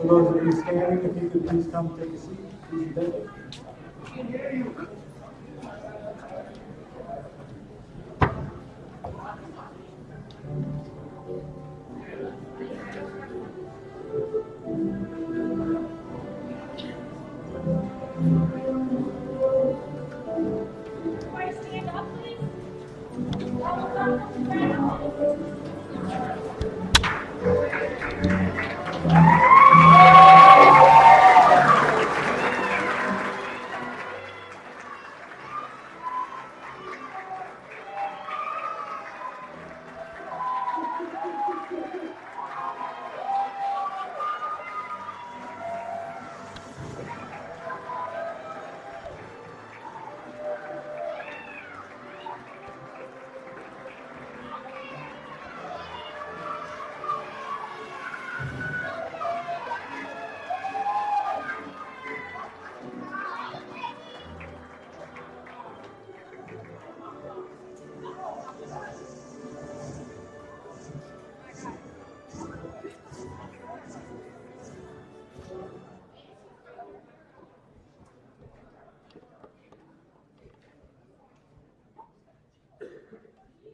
For those of you standing, if you could please come take a seat, please and thank you. Everybody stand up, please.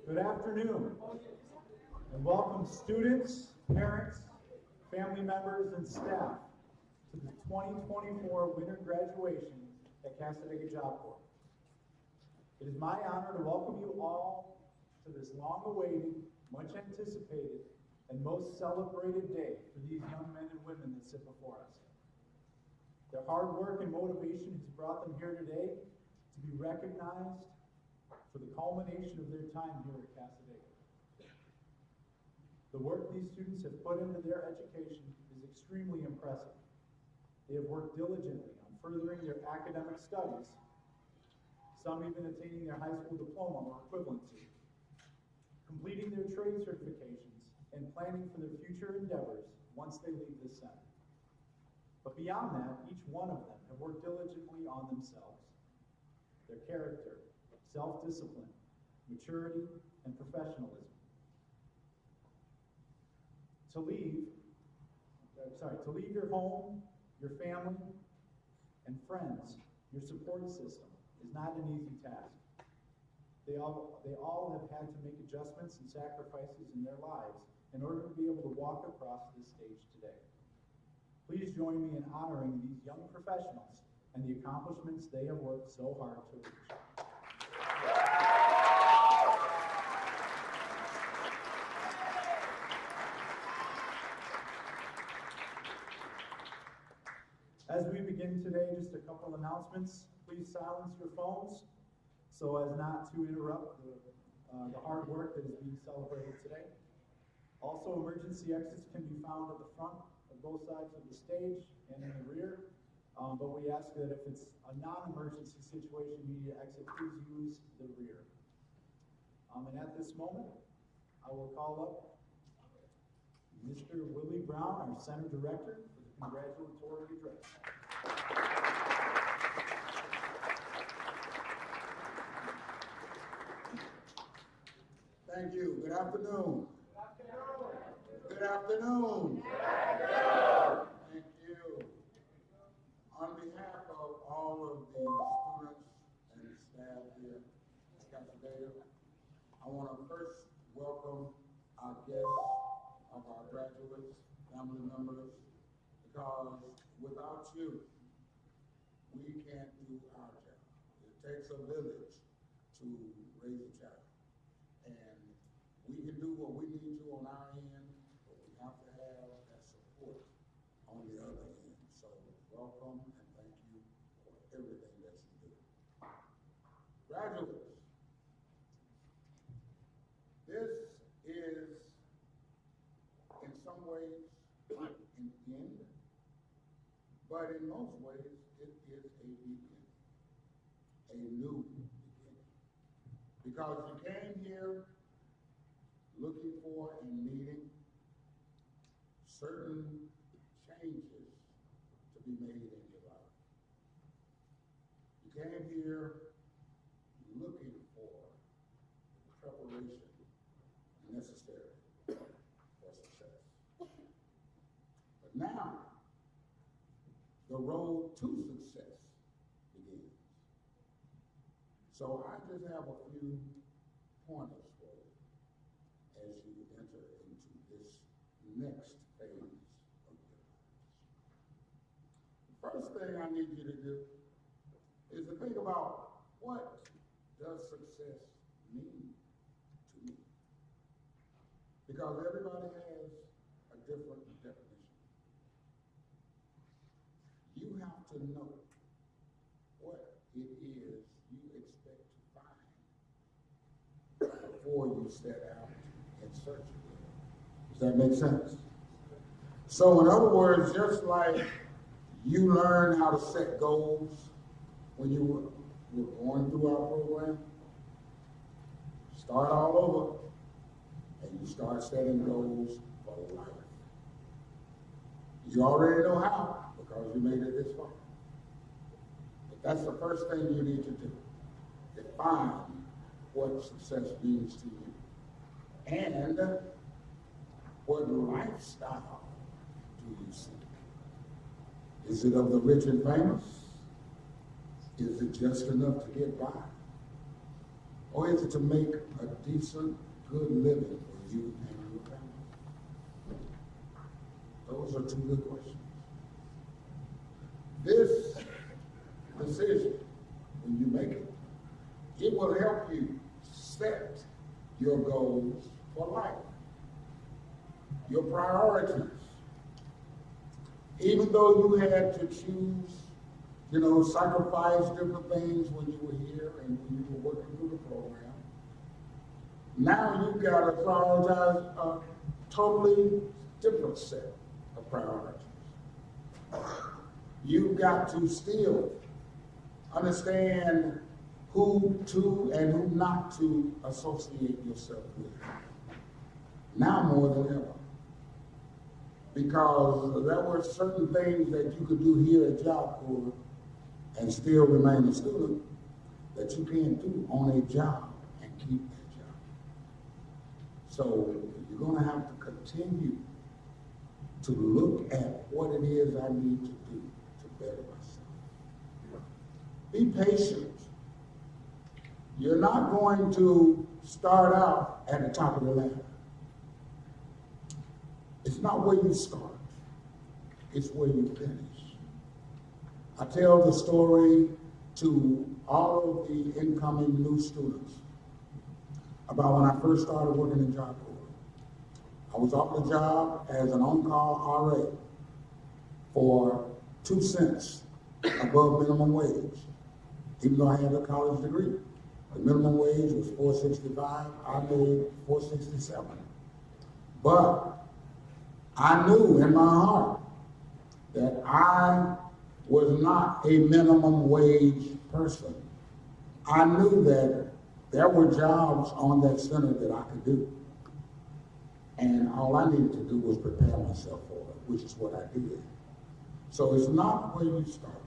Good afternoon, and welcome students, parents, family members, and staff to the 2024 winter graduation at Cassadaga Job Corps. It is my honor to welcome you all to this long-awaited, much anticipated, and most celebrated day for these young men and women that sit before us. Their hard work and motivation has brought them here today to be recognized for the culmination of their time here at Cassadaga. The work these students have put into their education is extremely impressive. They have worked diligently on furthering their academic studies, some even attaining their high school diploma or equivalency, completing their trade certifications, and planning for their future endeavors once they leave this center. But beyond that, each one of them have worked diligently on themselves, their character, self-discipline, maturity, and professionalism. To leave your home, your family, and friends, your support system, is not an easy task. They all have had to make adjustments and sacrifices in their lives in order to be able to walk across this stage today. Please join me in honoring these young professionals and the accomplishments they have worked so hard to reach. As we begin today, just a couple announcements. Please silence your phones so as not to interrupt the hard work that is being celebrated today. Also, emergency exits can be found at the front of both sides of the stage and in the rear. But we ask that if it's a non-emergency situation, you need to exit, please use the rear. And at this moment, I will call up Mr. Willie Brown, our Center Director, for the congratulatory address. Thank you. Good afternoon. Good afternoon. Thank you. On behalf of all of the students and staff here at Cassadaga, I want to first welcome our guests of our graduates, family members, because without you, we can't do our job. It takes a village to raise a child. And we can do what we need to on our end, but we have to have that support on the other end. So welcome and thank you for everything that you do. Graduates, this is in some ways an end, but in most ways it is a beginning, a new beginning. Because you came here looking for and needing certain changes to be made in your life. You came here looking for the preparation necessary for success. But now the road to success begins. So I just have a few pointers for you as you enter into this next phase of your lives. The first thing I need you to do is to think about, what does success mean to me? Because everybody has a different definition. You have to know what it is you expect to find before you set out in search of it. Does that make sense? So in other words, just like you learn how to set goals when you were going through our program, start all over and you start setting goals for life. You already know how because you made it this far. But that's the first thing you need to do. Define what success means to you. And what lifestyle do you seek? Is it of the rich and famous? Is it just enough to get by? Or is it to make a decent, good living for you and your family? Those are two good questions. This decision, when you make it, it will help you set your goals for life, your priorities. Even though you had to choose, sacrifice different things when you were here and when you were working through the program, now you've got to prioritize a totally different set of priorities. You've got to still understand who to and who not to associate yourself with. Now more than ever. Because there were certain things that you could do here at Job Corps and still remain a student that you can't do on a job and keep that job. So you're going to have to continue to look at what it is I need to do to better myself. Be patient. You're not going to start out at the top of the ladder. It's not where you start, it's where you finish. I tell the story to all of the incoming new students about when I first started working in Job Corps. I was offered a job as an on-call RA for 2 cents above minimum wage, even though I had a college degree. The minimum wage was $4.65, I made $4.67. But I knew in my heart that I was not a minimum wage person. I knew that there were jobs on that center that I could do. And all I needed to do was prepare myself for it, which is what I did. So it's not where you start,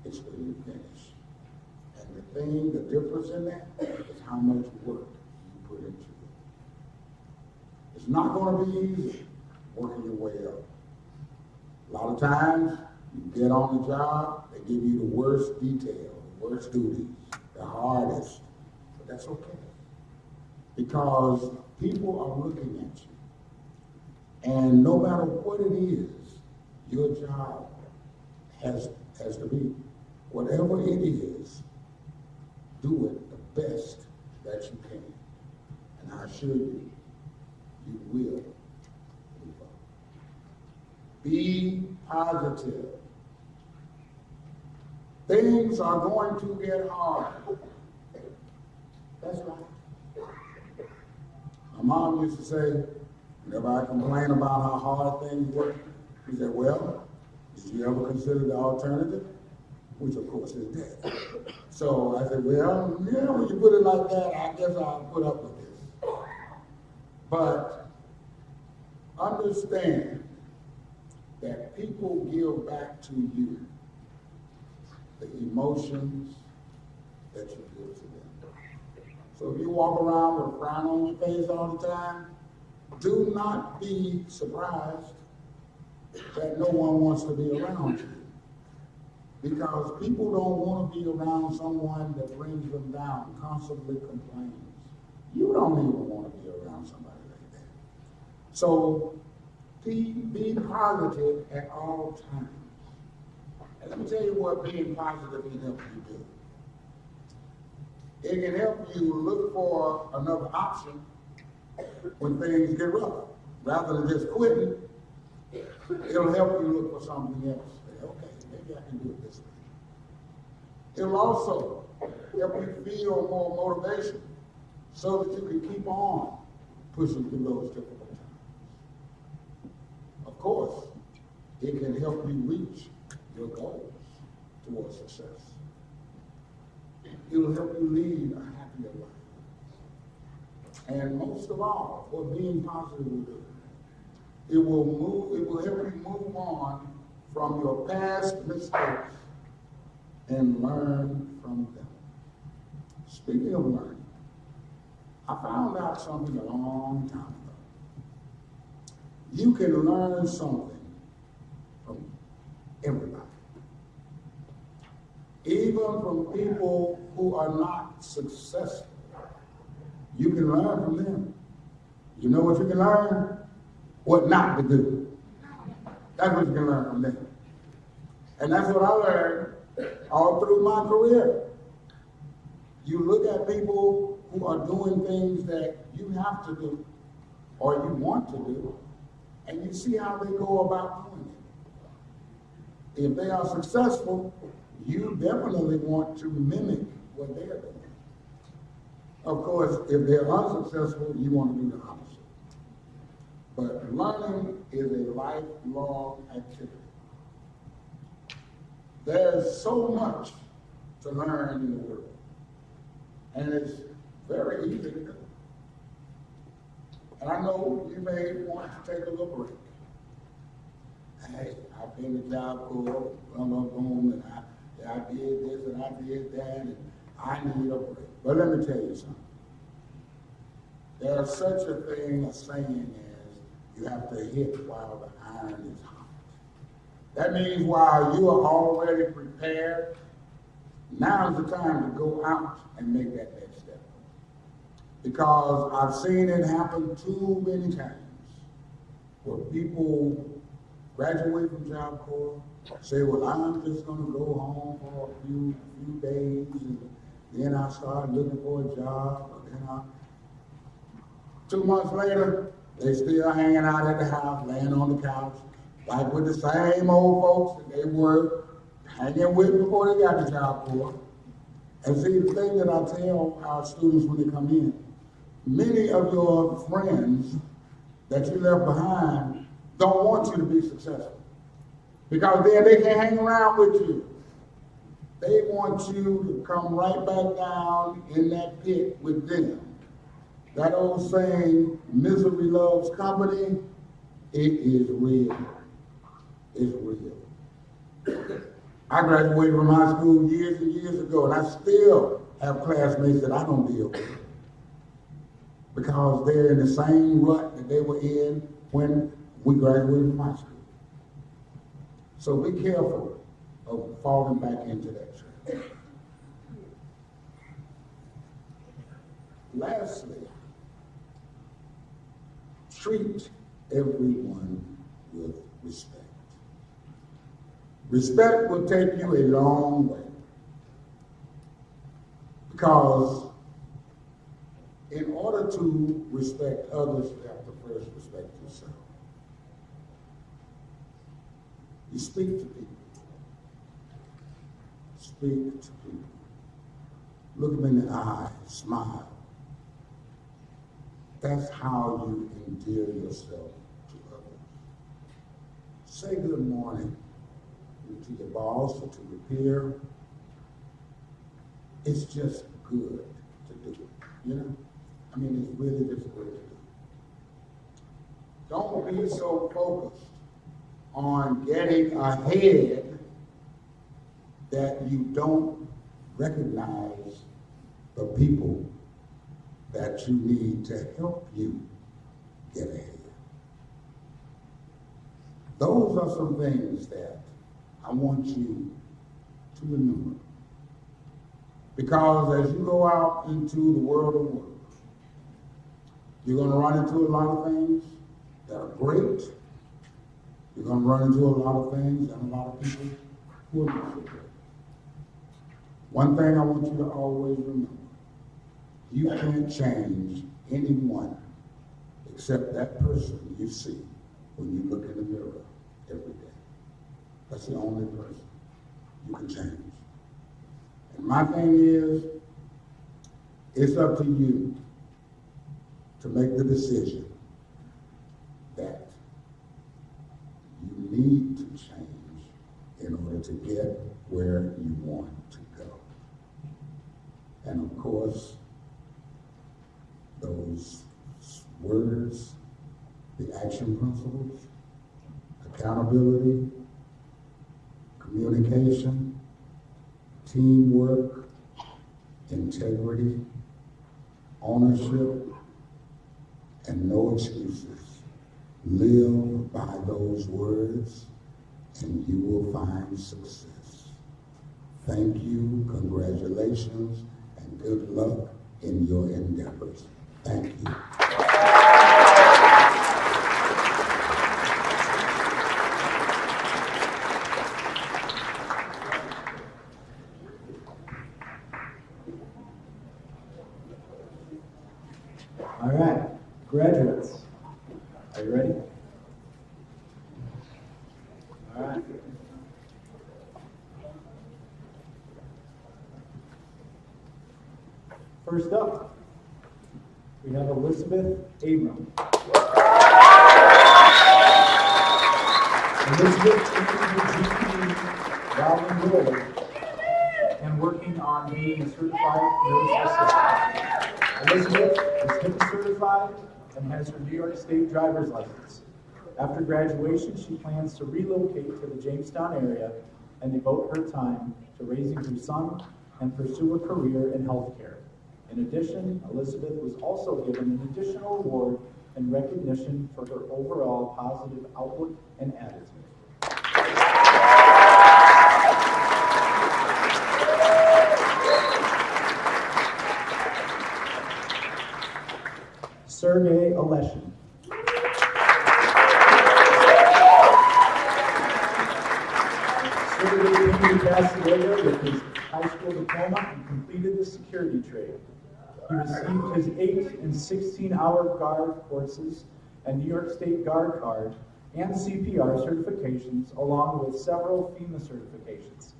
it's where you finish. And the difference in that is how much work you put into it. It's not going to be easy working your way up. A lot of times, you get on the job, they give you the worst detail, the worst duties, the hardest, but that's okay. Because people are looking at you. And no matter what it is, your job has to be, whatever it is, do it the best that you can. And I assure you, you will. Be positive. Things are going to get hard. That's right. My mom used to say, whenever I complain about how hard things work, she said, well, did you ever consider the alternative? Which of course is death. So I said, well, yeah, when you put it like that, I guess I'll put up with this. But understand that people give back to you the emotions that you give to them. So if you walk around with a frown on your face all the time, do not be surprised that no one wants to be around you. because people don't want to be around someone that brings them down, constantly complains. You don't even want to be around somebody like that. So be positive at all times. And let me tell you what being positive can help you do. It can help you look for another option when things get rough. Rather than just quitting, it'll help you look for something else. Say, okay, maybe I can do it this way. It'll also help you feel more motivation so that you can keep on pushing through those difficult times. Of course, it can help you reach your goals towards success. It will help you lead a happier life. And most of all, what being positive will do, it will help you move on from your past mistakes and learn from them. Speaking of learning, I found out something a long time ago. You can learn something from everybody. Even from people who are not successful. You can learn from them. You know what you can learn? What not to do. That's what you can learn from them. And that's what I learned all through my career. You look at people who are doing things that you have to do or you want to do, and you see how they go about doing it. If they are successful, you definitely want to mimic what they're doing. Of course, if they're unsuccessful, you want to do the opposite. But learning is a lifelong activity. There's so much to learn in the world, and it's very easy to do. And I know you may want to take a little break. Hey, I've been to job corps, and I did this and I did that, and I need a break. But let me tell you something. There's such a thing, a saying as, you have to hit while the iron is hot. That means while you are already prepared, now is the time to go out and make that next step. Because I've seen it happen too many times, where people graduate from Job Corps, say, well, I'm just going to go home for a few days, and then I start looking for a job, and then 2 months later, they still hanging out at the house, laying on the couch, like with the same old folks that they were hanging with before they got to Job Corps. And see, the thing that I tell our students when they come in, many of your friends that you left behind don't want you to be successful. Because then they can hang around with you. They want you to come right back down in that pit with them. That old saying, misery loves company, it is real. It's real. I graduated from high school years and years ago, and I still have classmates that I don't deal with. Because they're in the same rut that they were in when we graduated from high school. So be careful of falling back into that trap. Lastly, treat everyone with respect. Respect will take you a long way. Because in order to respect others, you have to first respect yourself. You speak to people. Speak to people. Look them in the eye, smile. That's how you endear yourself to others. Say good morning to your boss or to your peer. It's just good to do. You know? I mean, it's really just good to do. Don't be so focused on getting ahead that you don't recognize the people that you need to help you get ahead. Those are some things that I want you to remember. Because as you go out into the world of work, you're going to run into a lot of things that are great. You're going to run into a lot of things and a lot of people who are not so great. One thing I want you to always remember, you can't change anyone except that person you see when you look in the mirror every day. That's the only person you can change. And my thing is, it's up to you to make the decision that you need to change in order to get where you want to go. And of course, those words, the action principles, accountability, communication, teamwork, integrity, ownership, and no excuses. Live by those words and you will find success. Thank you, congratulations, and good luck in your endeavors. Thank you. All right, graduates, are you ready? All right. First up, we have Elizabeth Abram. Elizabeth is a GED while enrolled and working on being a certified nurse assistant. Elizabeth is HIPAA certified and has her New York State driver's license. After graduation, she plans to relocate to the Jamestown area and devote her time to raising her son and pursue a career in healthcare. In addition, Elizabeth was also given an additional award and recognition for her overall positive outlook and attitude. Sergey Aleshin. Sergey came to Cassadaga with his high school diploma and completed the security trade. He received his 8 and 16-hour guard courses and New York State Guard Card and CPR certifications, along with several FEMA certifications.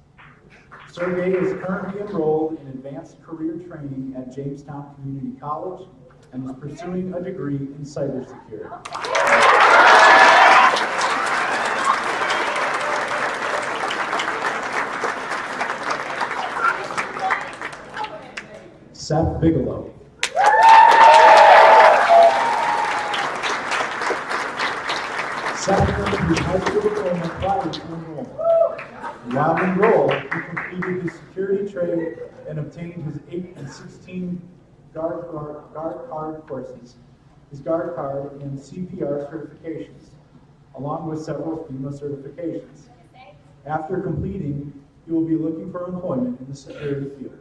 Sergey is currently enrolled in advanced career training at Jamestown Community College and is pursuing a degree in cybersecurity. Seth Bigelow. Seth earned his high school diploma prior to enrollment. While enrolled, he completed his security trade and obtained his 8 and 16 guard card courses, his guard card and CPR certifications, along with several FEMA certifications. After completing, he will be looking for employment in the security field.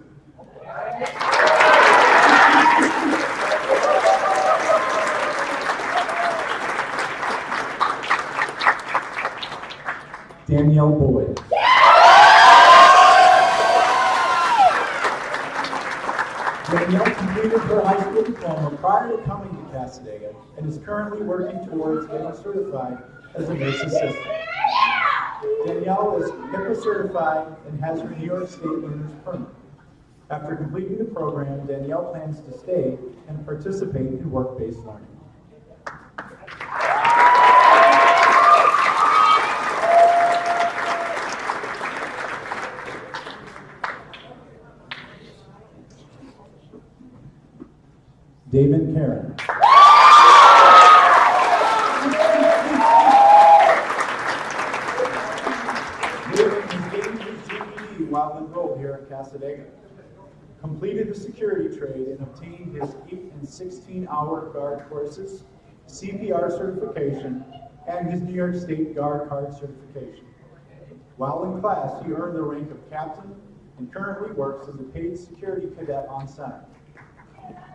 Danielle Boyd. Danielle completed her high school diploma prior to coming to Cassadaga and is currently working towards getting certified as a nurse assistant. Danielle is HIPAA certified and has her New York State learner's permit. After completing the program, Danielle plans to stay and participate in work-based learning. David Karen. David is getting his GED while enrolled here at Cassadaga. Completed the security trade and obtained his 8 and 16-hour guard courses, CPR certification, and his New York State Guard Card certification. While in class, he earned the rank of captain and currently works as a paid security cadet on center.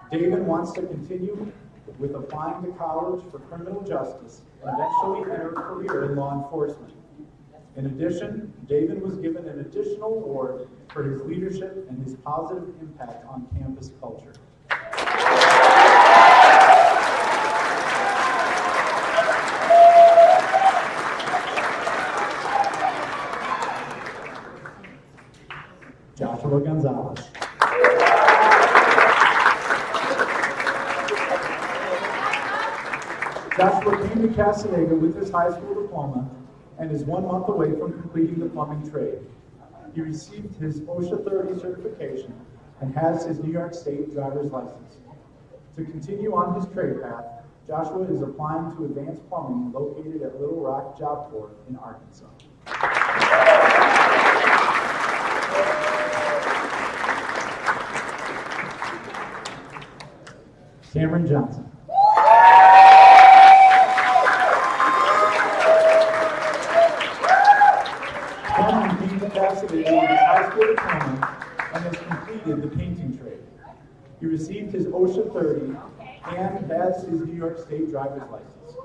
David wants to continue with applying to college for criminal justice and eventually enter a career in law enforcement. In addition, David was given an additional award for his leadership and his positive impact on campus culture. Joshua Gonzalez. Joshua came to Cassadaga with his high school diploma and is 1 month away from completing the plumbing trade. He received his OSHA 30 certification and has his New York State driver's license. To continue on his trade path, Joshua is applying to advanced plumbing located at Little Rock Job Corps in Arkansas. Cameron Johnson. Cameron came to Cassadaga with his high school diploma and has completed the painting trade. He received his OSHA 30 and has his New York State driver's license.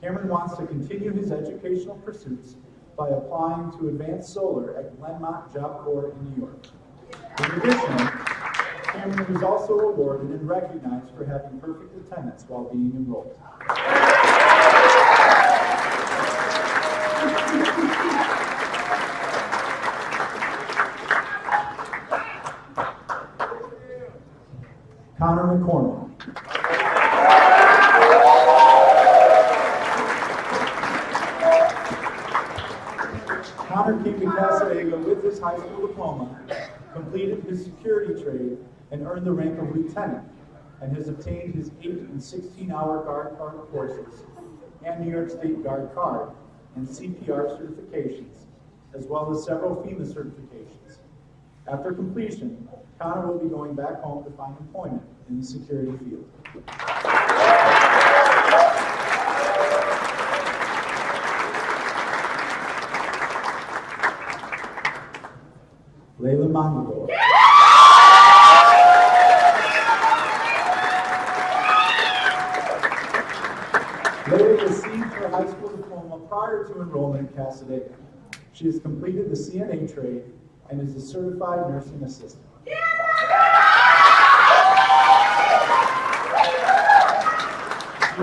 Cameron wants to continue his educational pursuits by applying to advanced solar at Glenmont Job Corps in New York. In addition, Cameron was also awarded and recognized for having perfect attendance while being enrolled. Connor McCormick. Connor came to Cassadaga with his high school diploma, completed his security trade, and earned the rank of lieutenant, and has obtained his 8 and 16-hour guard card courses and New York State guard card and CPR certifications, as well as several FEMA certifications. After completion, Connor will be going back home to find employment in the security field. Layla Mangador. Layla received her high school diploma prior to enrollment in Cassadaga. She has completed the CNA trade and is a certified nursing assistant. She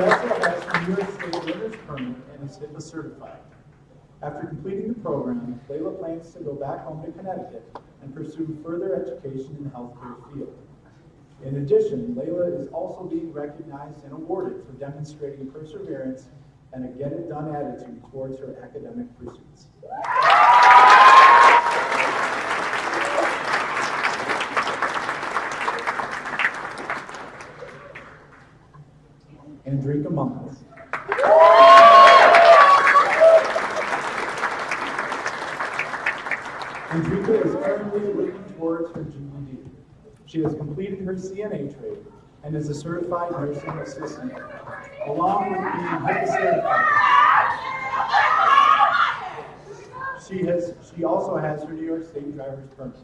also has her New York State learner's permit and is HIPAA certified. After completing the program, Layla plans to go back home to Connecticut and pursue further education in the healthcare field. In addition, Layla is also being recognized and awarded for demonstrating perseverance and a get-it-done attitude towards her academic pursuits. Andrika Munkles. Andrika is currently working towards her GED. She has completed her CNA trade and is a certified nursing assistant, along with being HIPAA certified. She also has her New York State driver's permit.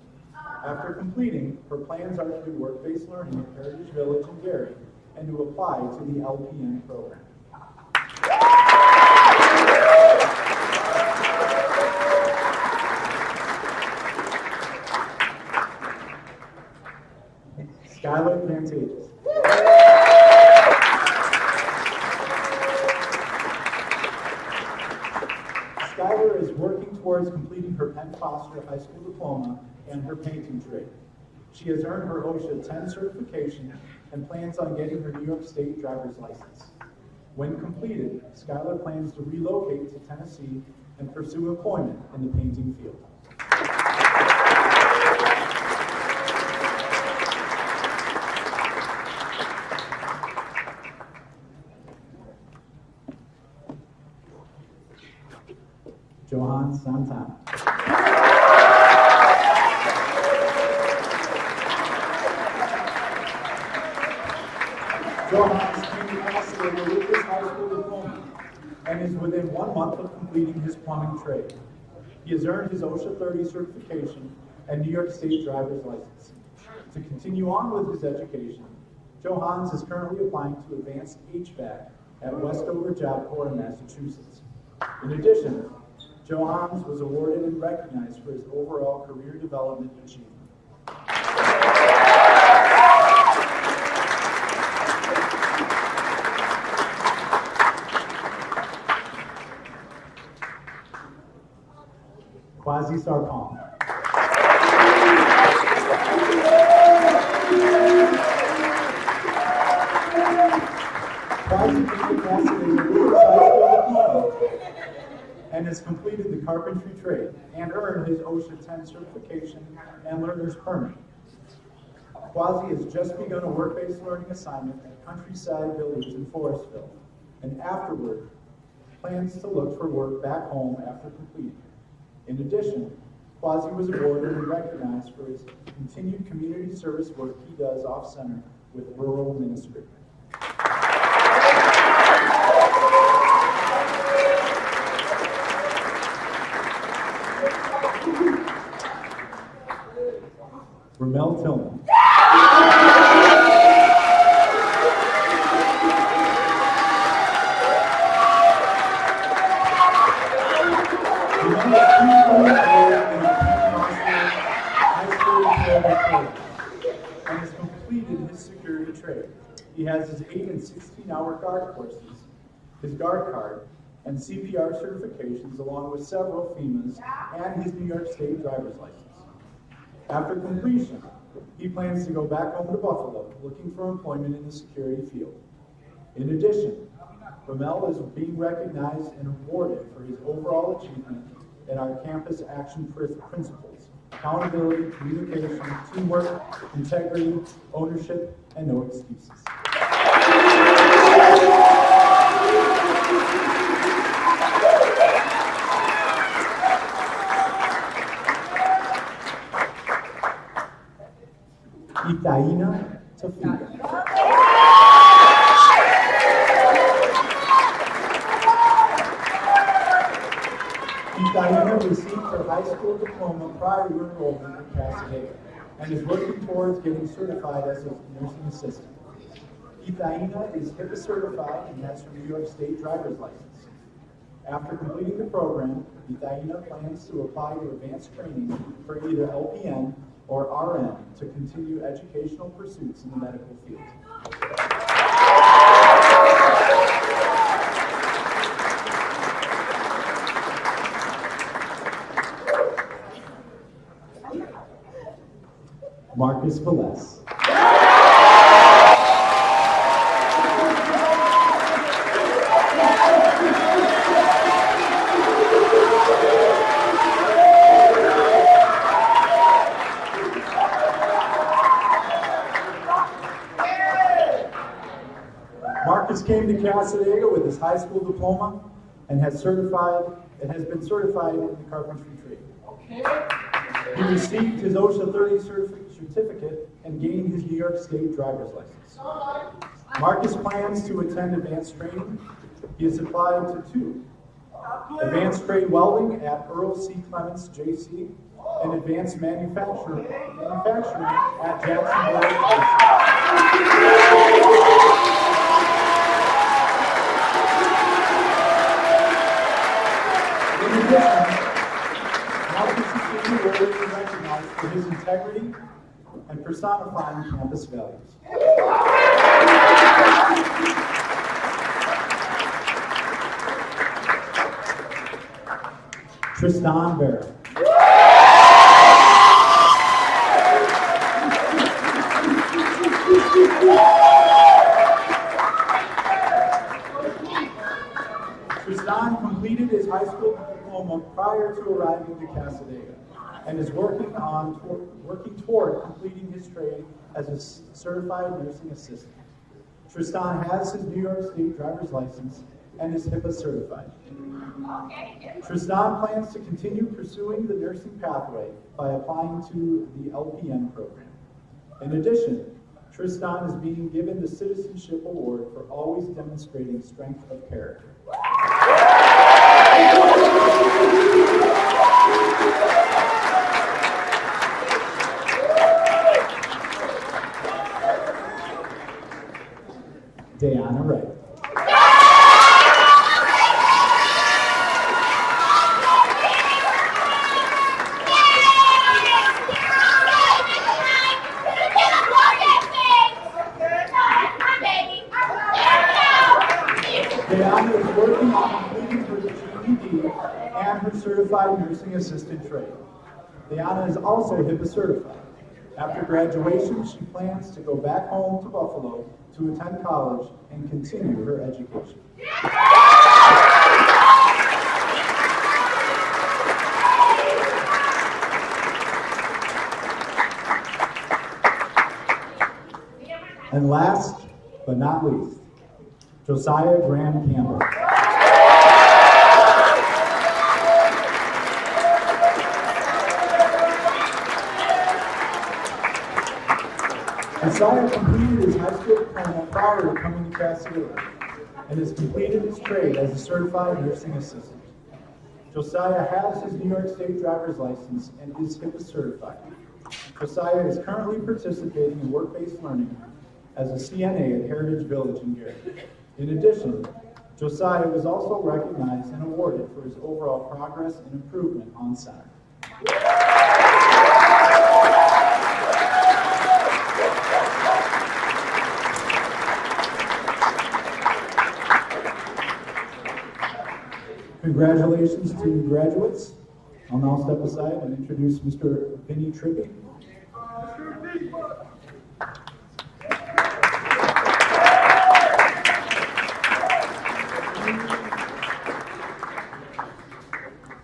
After completing, her plans are to do work-based learning at Heritage Village in Gary and to apply to the LPN program. Skylar Pantages. Skylar is working towards completing her Penn Foster high school diploma and her painting trade. She has earned her OSHA 10 certification and plans on getting her New York State driver's license. When completed, Skylar plans to relocate to Tennessee and pursue employment in the painting field. Johan Santana. Johan came to Cassadaga with his high school diploma and is within 1 month of completing his plumbing trade. He has earned his OSHA 30 certification and New York State driver's license. To continue on with his education, Joe Hans is currently applying to advanced HVAC at Westover Job Corps in Massachusetts. In addition, Joe Hans was awarded and recognized for his overall career development achievement. Quasi Sarpong. Quasi and has completed the carpentry trade and earned his OSHA 10 certification and learner's permit. Quasi has just begun a work-based learning assignment at Countryside Village in Forestville, and afterward plans to look for work back home after completing. In addition, Quasi was awarded and recognized for his continued community service work he does off-center with rural ministry. Ramel Tillman. And has completed his security trade. He has his 8 and 16-hour guard courses, his guard card, and CPR certifications, along with several FEMAs and his New York State driver's license. After completion, he plans to go back home to Buffalo, looking for employment in the security field. In addition, Ramel is being recognized and awarded for his overall achievement in our campus action principles: accountability, communication, teamwork, integrity, ownership, and no excuses. Itaina Tafika. Itaina received her high school diploma prior to enrollment in Cassadaga and is working towards getting certified as a nursing assistant. Itaina is HIPAA certified and has her New York State driver's license. After completing the program, Itaina plans to apply to advanced training for either LPN or RN to continue educational pursuits in the medical field. Marcus Velez. Marcus came to Cassadaga with his high school diploma and has been certified in the carpentry trade. He received his OSHA 30 certificate and gained his New York State driver's license. Marcus plans to attend advanced training. He has applied to 2: advanced trade welding at Earl C. Clements JC and advanced manufacturing at Jacksonville JC. In addition, Marcus is being awarded and recognized for his integrity and personifying campus values. Tristan Vera. Tristan completed his high school diploma prior to arriving to Cassadaga and is working toward completing his trade as a certified nursing assistant. Tristan has his New York State driver's license and is HIPAA certified. Tristan plans to continue pursuing the nursing pathway by applying to the LPN program. In addition, Tristan is being given the Citizenship Award for always demonstrating strength of character. Liana is working on completing her GED and her certified nursing assistant trade. Liana is also HIPAA certified. After graduation, she plans to go back home to Buffalo to attend college and continue her education. And last but not least, Josiah Graham Campbell. Josiah completed his high school diploma prior to coming to Cassadaga and has completed his trade as a certified nursing assistant. Josiah has his New York State driver's license and is HIPAA certified. Josiah is currently participating in work-based learning as a CNA at Heritage Village in Gary. In addition, Josiah was also recognized and awarded for his overall progress and improvement on center. Congratulations to you graduates. I'll now step aside and introduce Mr. Vinny Trippi.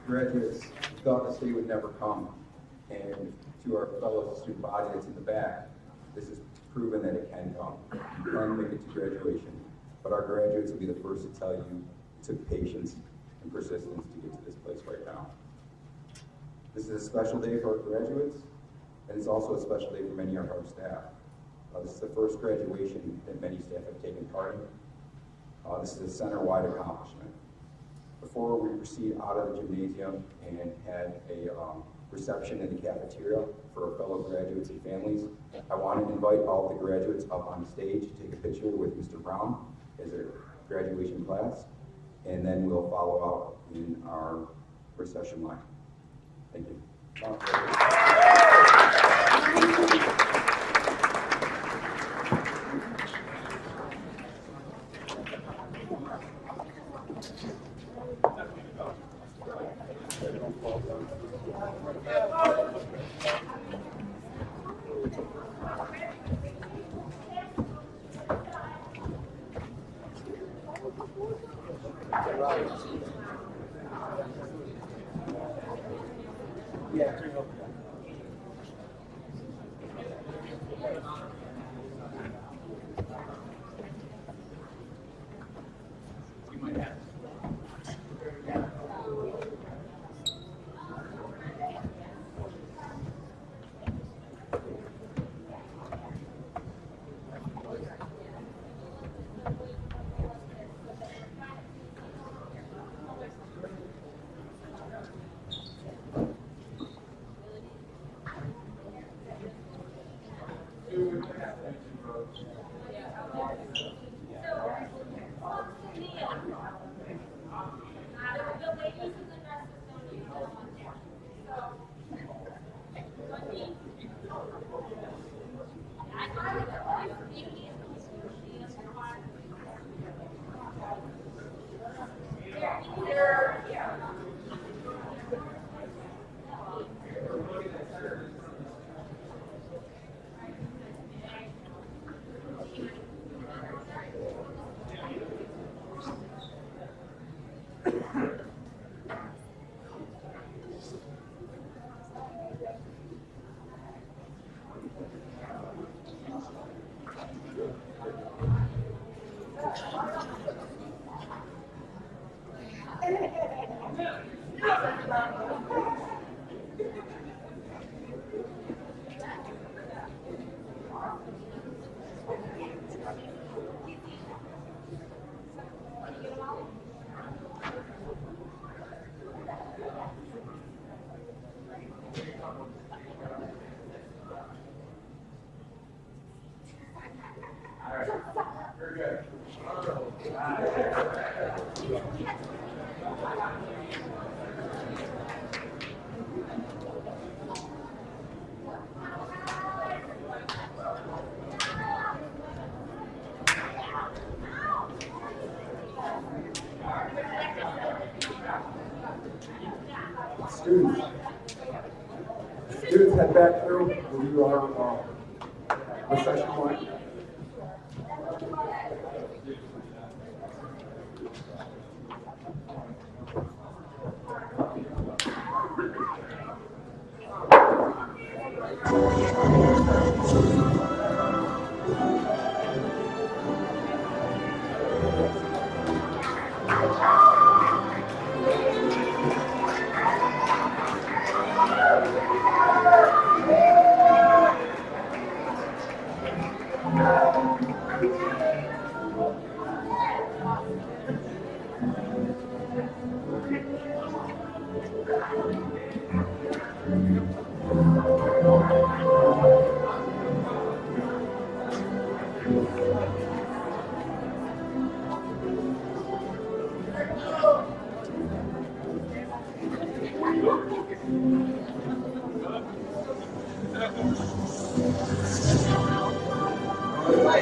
Graduates, thought this day would never come, and to our fellow student body that's in the back, this is proven that it can come. You can make it to graduation, but our graduates will be the first to tell you it took patience and persistence to get to this place right now. This is a special day for our graduates, and it's also a special day for many of our staff. This is the first graduation that many staff have taken part in. This is a center-wide accomplishment. Before we proceed out of the gymnasium and had a reception in the cafeteria for our fellow graduates and families, I wanted to invite all of the graduates up on stage to take a picture with Mr. Brown as a graduation class, and then we'll follow out in our recession line. Thank you. Students, head back through where you are recession point.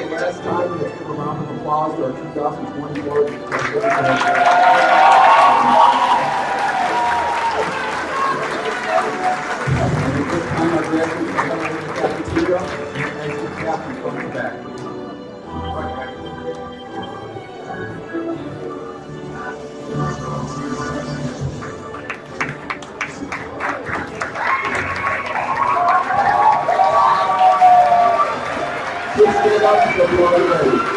Last time, let's give a round of applause to our 2024 This time, our graduates are coming to the cafeteria and the captain from the back. Stand up until you are ready.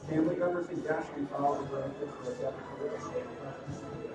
Family members and guests, we follow the directions for the cafeteria.